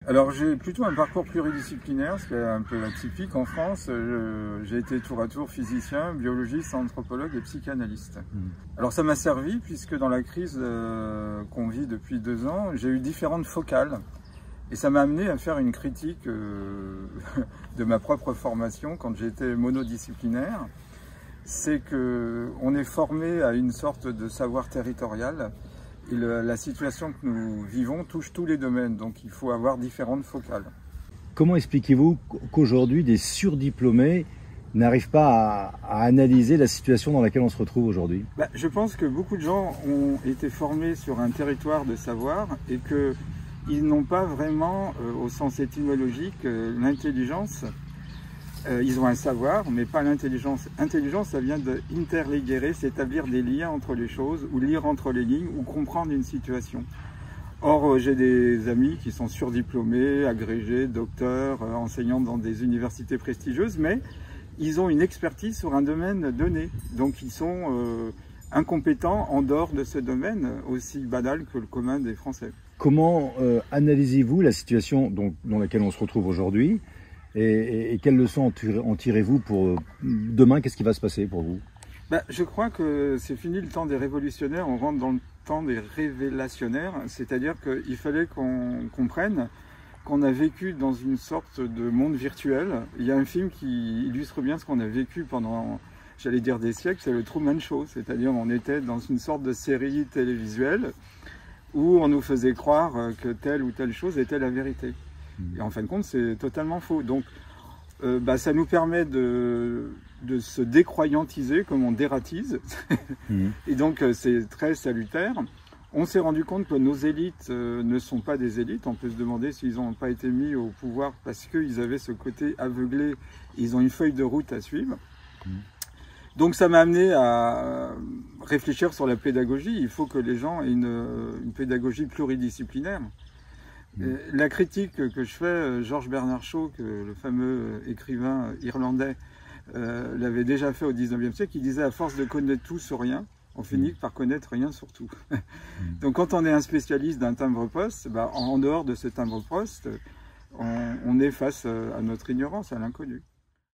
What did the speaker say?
Alors j'ai plutôt un parcours pluridisciplinaire, ce qui est un peu atypique en France. J'ai été tour à tour physicien, biologiste, anthropologue et psychanalyste. Alors ça m'a servi puisque dans la crise qu'on vit depuis 2 ans, j'ai eu différentes focales. Et ça m'a amené à faire une critique de ma propre formation quand j'étais monodisciplinaire. C'est qu'on est formé à une sorte de savoir territorial. Et la situation que nous vivons touche tous les domaines, donc il faut avoir différentes focales. Comment expliquez-vous qu'aujourd'hui des surdiplômés n'arrivent pas à analyser la situation dans laquelle on se retrouve aujourd'hui? Je pense que beaucoup de gens ont été formés sur un territoire de savoir et qu'ils n'ont pas vraiment, au sens étymologique, l'intelligence. Ils ont un savoir, mais pas l'intelligence. Intelligence, ça vient de interligere, c'est établir des liens entre les choses, ou lire entre les lignes, ou comprendre une situation. Or, j'ai des amis qui sont surdiplômés, agrégés, docteurs, enseignants dans des universités prestigieuses, mais ils ont une expertise sur un domaine donné. Donc, ils sont incompétents en dehors de ce domaine, aussi banal que le commun des Français. Comment analysez-vous la situation dans laquelle on se retrouve aujourd'hui ? Et quelles leçons en tirez-vous pour demain? Qu'est-ce qui va se passer pour vous? Je crois que c'est fini le temps des révolutionnaires, on rentre dans le temps des révélationnaires, c'est-à-dire qu'il fallait qu'on comprenne qu'on a vécu dans une sorte de monde virtuel. Il y a un film qui illustre bien ce qu'on a vécu pendant, j'allais dire des siècles, c'est le Truman Show, c'est-à-dire on était dans une sorte de série télévisuelle où on nous faisait croire que telle ou telle chose était la vérité. Et en fin de compte, c'est totalement faux. Donc, ça nous permet de se décroyantiser comme on dératise. Et donc, c'est très salutaire. On s'est rendu compte que nos élites ne sont pas des élites. On peut se demander s'ils n'ont pas été mis au pouvoir parce qu'ils avaient ce côté aveuglé. Ils ont une feuille de route à suivre. Donc, ça m'a amené à réfléchir sur la pédagogie. Il faut que les gens aient une pédagogie pluridisciplinaire. La critique que je fais, George Bernard Shaw, le fameux écrivain irlandais, l'avait déjà fait au 19e siècle, il disait à force de connaître tout sur rien, on finit par connaître rien sur tout. Donc quand on est un spécialiste d'un timbre-poste, en dehors de ce timbre-poste, on est face à notre ignorance, à l'inconnu.